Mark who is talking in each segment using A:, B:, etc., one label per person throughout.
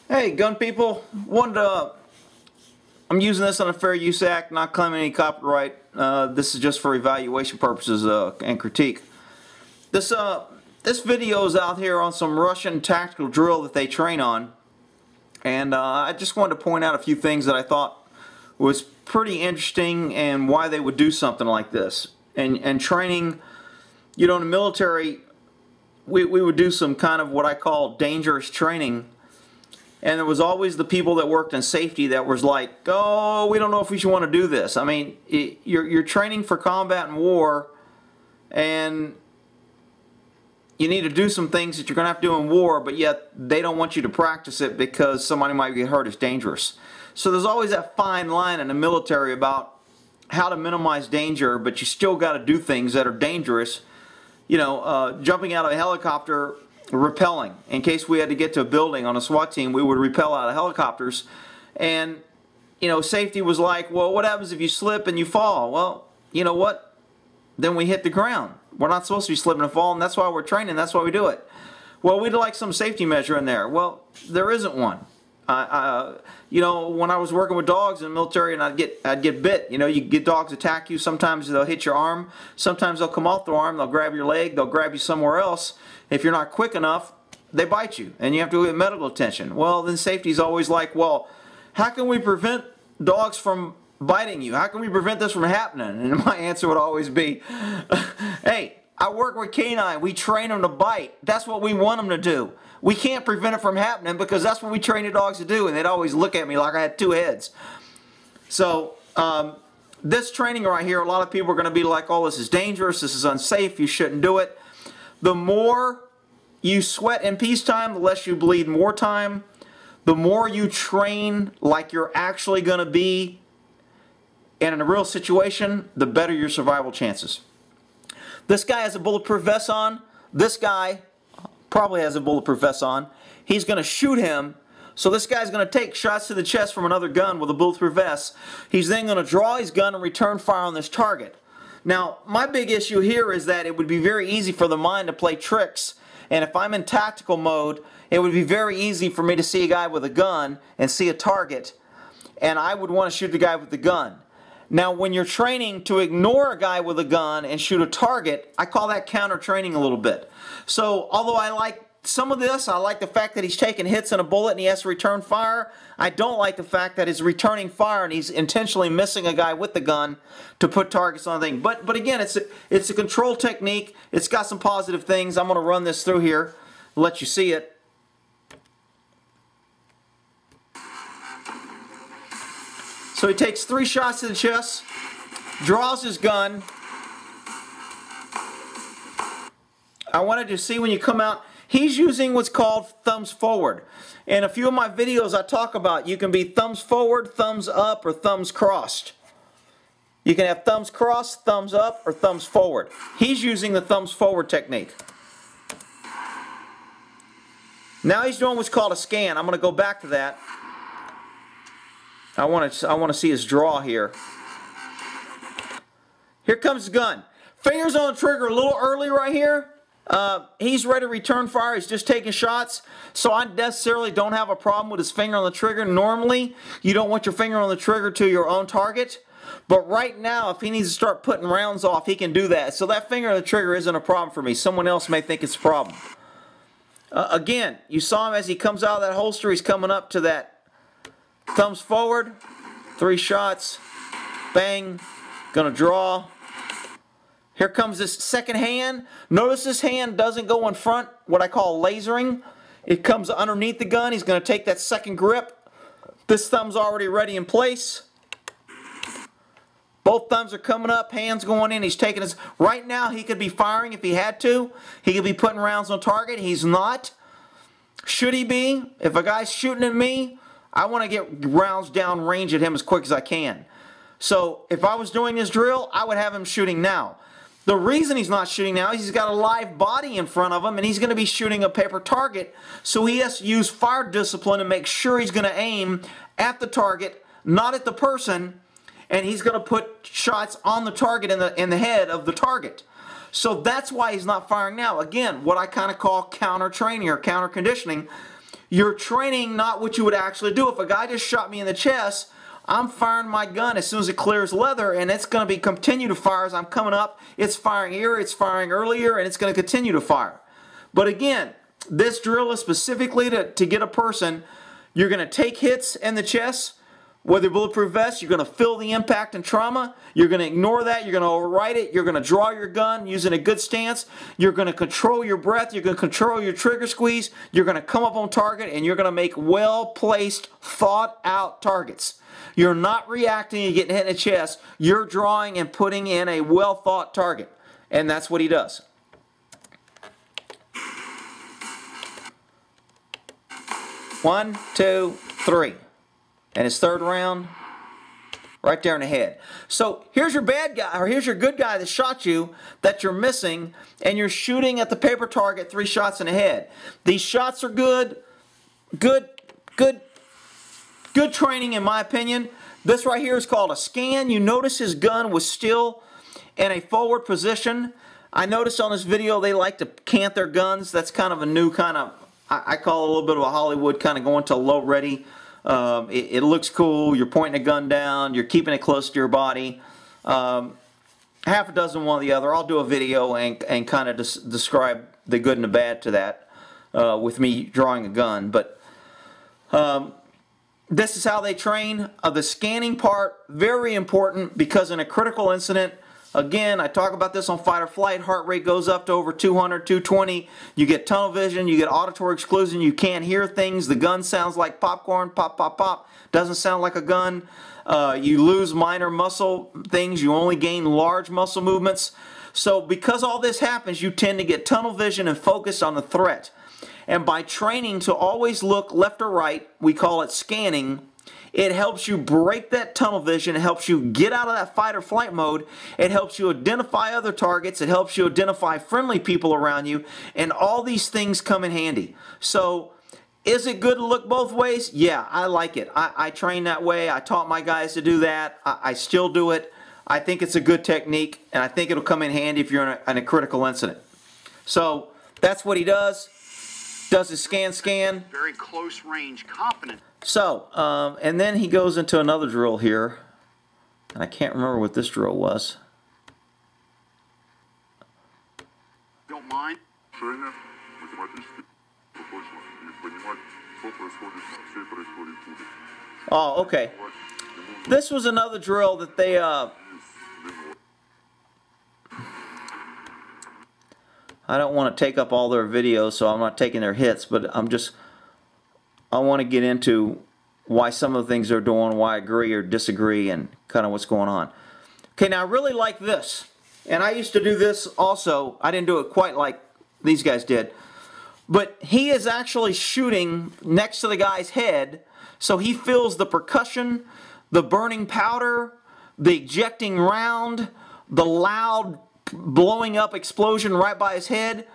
A: Hey, gun people! I'm using this on a Fair Use Act, not claiming any copyright. This is just for evaluation purposes and critique. This video is out here on some Russian tactical drill that they train on, and I just wanted to point out a few things that I thought was pretty interesting and why they would do something like this. And training, you know, in the military, we would do some kind of what I call dangerous training. And there was always the people that worked in safety that was like, oh, we don't know if we should want to do this. I mean, you're training for combat and war, and you need to do some things that you're going to have to do in war, but yet they don't want you to practice it because somebody might get hurt. It's dangerous. So there's always that fine line in the military about how to minimize danger, but you still got to do things that are dangerous. You know, jumping out of a helicopter, rappelling. In case we had to get to a building on a SWAT team, we would rappel out of helicopters. And, you know, safety was like, well, what happens if you slip and you fall? Well, you know what? Then we hit the ground. We're not supposed to be slipping and falling. That's why we're training. That's why we do it. Well, we'd like some safety measure in there. Well, there isn't one. You know, when I was working with dogs in the military and I'd get bit, you know, you get dogs attack you. Sometimes they'll hit your arm. Sometimes they'll come off the arm. They'll grab your leg. They'll grab you somewhere else. If you're not quick enough, they bite you and you have to get medical attention. Well, then safety's always like, well, how can we prevent dogs from biting you? How can we prevent this from happening? And my answer would always be, hey, I work with canine. We train them to bite. That's what we want them to do. We can't prevent it from happening because that's what we train the dogs to do. And they'd always look at me like I had two heads. So this training right here, a lot of people are going to be like, oh, this is dangerous. This is unsafe. You shouldn't do it. The more you sweat in peacetime, the less you bleed in wartime. The more you train like you're actually going to be in a real situation, the better your survival chances. This guy has a bulletproof vest on. This guy probably has a bulletproof vest on. He's going to shoot him. So this guy's going to take shots to the chest from another gun with a bulletproof vest. He's then going to draw his gun and return fire on this target. Now, my big issue here is that it would be very easy for the mind to play tricks. And if I'm in tactical mode, it would be very easy for me to see a guy with a gun and see a target. And I would want to shoot the guy with the gun. Now, when you're training to ignore a guy with a gun and shoot a target, I call that counter-training a little bit. So, although I like some of this, I like the fact that he's taking hits in a bullet and he has to return fire. I don't like the fact that he's returning fire and he's intentionally missing a guy with the gun to put targets on the thing. But again, it's a control technique. It's got some positive things. I'm going to run this through here, let you see it. So he takes 3 shots to the chest, draws his gun. I wanted to see when you come out, he's using what's called thumbs forward. In a few of my videos I talk about you can be thumbs forward, thumbs up, or thumbs crossed. You can have thumbs crossed, thumbs up, or thumbs forward. He's using the thumbs forward technique. Now he's doing what's called a scan. I'm going to go back to that. I want to see his draw here. Here comes the gun. Fingers on the trigger a little early right here. He's ready to return fire. He's just taking shots. So I necessarily don't have a problem with his finger on the trigger. Normally, you don't want your finger on the trigger to your own target. But right now, if he needs to start putting rounds off, he can do that. So that finger on the trigger isn't a problem for me. Someone else may think it's a problem. Again, you saw him as he comes out of that holster. He's coming up to that thumbs forward. 3 shots. Bang. Gonna draw. Here comes this second hand. Notice this hand doesn't go in front, what I call lasering. It comes underneath the gun. He's going to take that second grip. This thumb's already ready in place. Both thumbs are coming up, hands going in. He's taking his... Right now, he could be firing if he had to. He could be putting rounds on target. He's not. Should he be? If a guy's shooting at me, I want to get rounds down range at him as quick as I can. So, if I was doing this drill, I would have him shooting now. The reason he's not shooting now is he's got a live body in front of him and he's going to be shooting a paper target. So he has to use fire discipline to make sure he's going to aim at the target, not at the person. And he's going to put shots on the target in the head of the target. So that's why he's not firing now. Again, what I kind of call counter training or counter conditioning. you're training not what you would actually do. If a guy just shot me in the chest, I'm firing my gun as soon as it clears leather, and it's going to continue to fire as I'm coming up. It's firing here, it's firing earlier, and it's going to continue to fire. But again, this drill is specifically to get a person. You're going to take hits in the chest. Whether bulletproof vest, you're going to feel the impact and trauma. You're going to ignore that. You're going to override it. You're going to draw your gun using a good stance. You're going to control your breath. You're going to control your trigger squeeze. You're going to come up on target, and you're going to make well-placed, thought-out targets. You're not reacting and getting hit in the chest. You're drawing and putting in a well-thought target. And that's what he does. One, two, three. And his third round, right there in the head. So here's your bad guy, or here's your good guy that shot you that you're missing, and you're shooting at the paper target 3 shots in the head. These shots are good training in my opinion. This right here is called a scan. You notice his gun was still in a forward position. I noticed on this video they like to cant their guns. That's kind of a new kind of, I call it a little bit of a Hollywood kind of going to low ready. It looks cool. You're pointing a gun down. You're keeping it close to your body. Half a dozen one or the other. I'll do a video and kind of describe the good and the bad to that with me drawing a gun. But this is how they train. The scanning part, very important, because in a critical incident, again, I talk about this on fight or flight, heart rate goes up to over 200, 220. You get tunnel vision, you get auditory exclusion, you can't hear things. The gun sounds like popcorn, pop, pop, pop. Doesn't sound like a gun. You lose minor muscle things. You only gain large muscle movements. So because all this happens, you tend to get tunnel vision and focus on the threat. And by training to always look left or right, we call it scanning, it helps you break that tunnel vision. It helps you get out of that fight or flight mode. It helps you identify other targets. It helps you identify friendly people around you. And all these things come in handy. So is it good to look both ways? Yeah, I like it. I train that way. I taught my guys to do that. I still do it. I think it's a good technique, and I think it'll come in handy if you're in a critical incident. So that's what he does. Does his scan.
B: Very close range, confident.
A: So, and then he goes into another drill here. I can't remember what this drill was.
B: Don't mind.
A: Oh, okay. This was another drill that they I don't want to take up all their videos, so I'm not taking their hits, but I want to get into why some of the things they're doing, why I agree or disagree, and kind of what's going on. Okay, now I really like this, and I used to do this also. I didn't do it quite like these guys did, but he is actually shooting next to the guy's head, so he feels the percussion, the burning powder, the ejecting round, the loud blowing up explosion right by his head.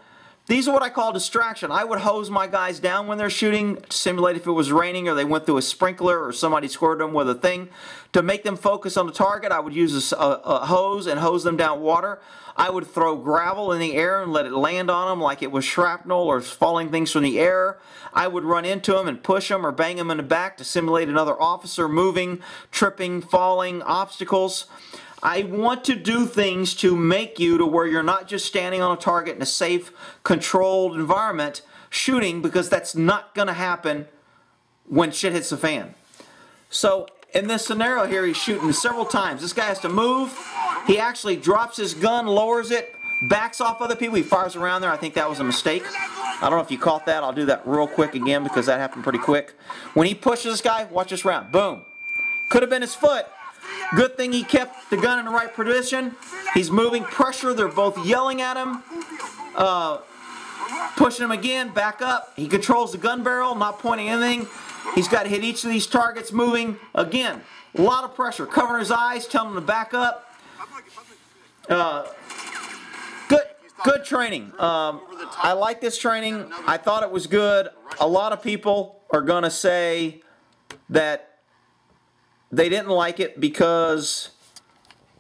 A: These are what I call distraction. I would hose my guys down when they're shooting, simulate if it was raining or they went through a sprinkler or somebody squirted them with a thing. To make them focus on the target, I would use a hose and hose them down water. I would throw gravel in the air and let it land on them like it was shrapnel or falling things from the air. I would run into them and push them or bang them in the back to simulate another officer moving, tripping, falling, obstacles. I want to do things to make you to where you're not just standing on a target in a safe, controlled environment shooting, because that's not going to happen when shit hits the fan. So in this scenario here, he's shooting several times. This guy has to move. He actually drops his gun, lowers it, backs off other people. He fires around there. I think that was a mistake. I don't know if you caught that. I'll do that real quick again because that happened pretty quick. When he pushes this guy, watch this round. Boom. Could have been his foot. Good thing he kept the gun in the right position. He's moving pressure. They're both yelling at him. Pushing him again, back up. He controls the gun barrel, not pointing anything. He's got to hit each of these targets moving. Again, a lot of pressure. Covering his eyes, telling him to back up. Good training. I like this training. I thought it was good. A lot of people are going to say that they didn't like it because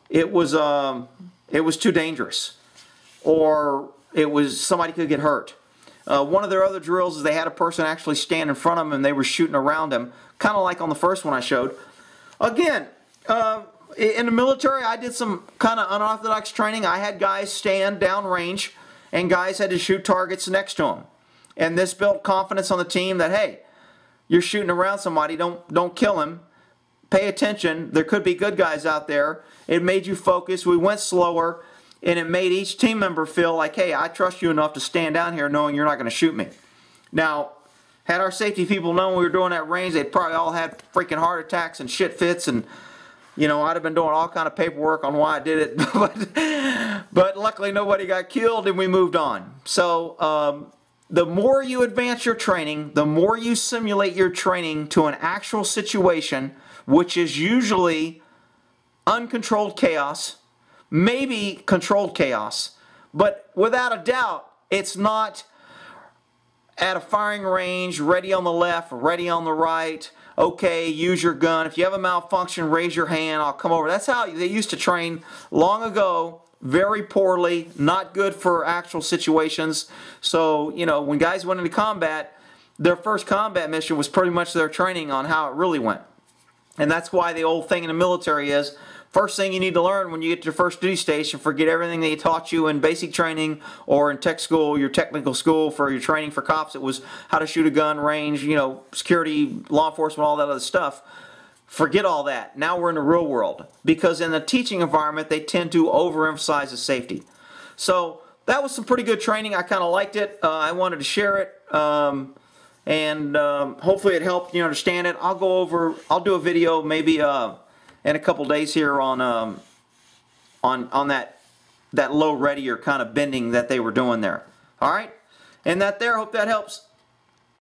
A: it was too dangerous, or it was somebody could get hurt. One of their other drills is they had a person actually stand in front of them and they were shooting around them, kind of like on the first one I showed. Again, in the military, I did some kind of unorthodox training. I had guys stand downrange, and guys had to shoot targets next to them. And this built confidence on the team that, hey, you're shooting around somebody, don't kill him. Pay attention. There could be good guys out there. It made you focus. We went slower, and it made each team member feel like, hey, I trust you enough to stand down here knowing you're not going to shoot me. Now, had our safety people known we were doing that range, they'd probably all had freaking heart attacks and shit fits, and you know, I'd have been doing all kind of paperwork on why I did it, but luckily nobody got killed and we moved on. So the more you advance your training, the more you simulate your training to an actual situation, which is usually uncontrolled chaos, maybe controlled chaos, but without a doubt, it's not at a firing range, ready on the left, ready on the right, okay, use your gun. If you have a malfunction, raise your hand, I'll come over. That's how they used to train long ago, very poorly, not good for actual situations. So, you know, when guys went into combat, their first combat mission was pretty much their training on how it really went. And that's why the old thing in the military is, first thing you need to learn when you get to your first duty station, forget everything they taught you in basic training or in tech school, your technical school for your training for cops. It was how to shoot a gun, range, you know, security, law enforcement, all that other stuff. Forget all that. Now we're in the real world. Because in the teaching environment, they tend to overemphasize the safety. So that was some pretty good training. I kind of liked it. I wanted to share it. And hopefully it helped you understand it. I'll do a video maybe in a couple days here on that low ready or kind of bending that they were doing there. All right, and that there. Hope that helps.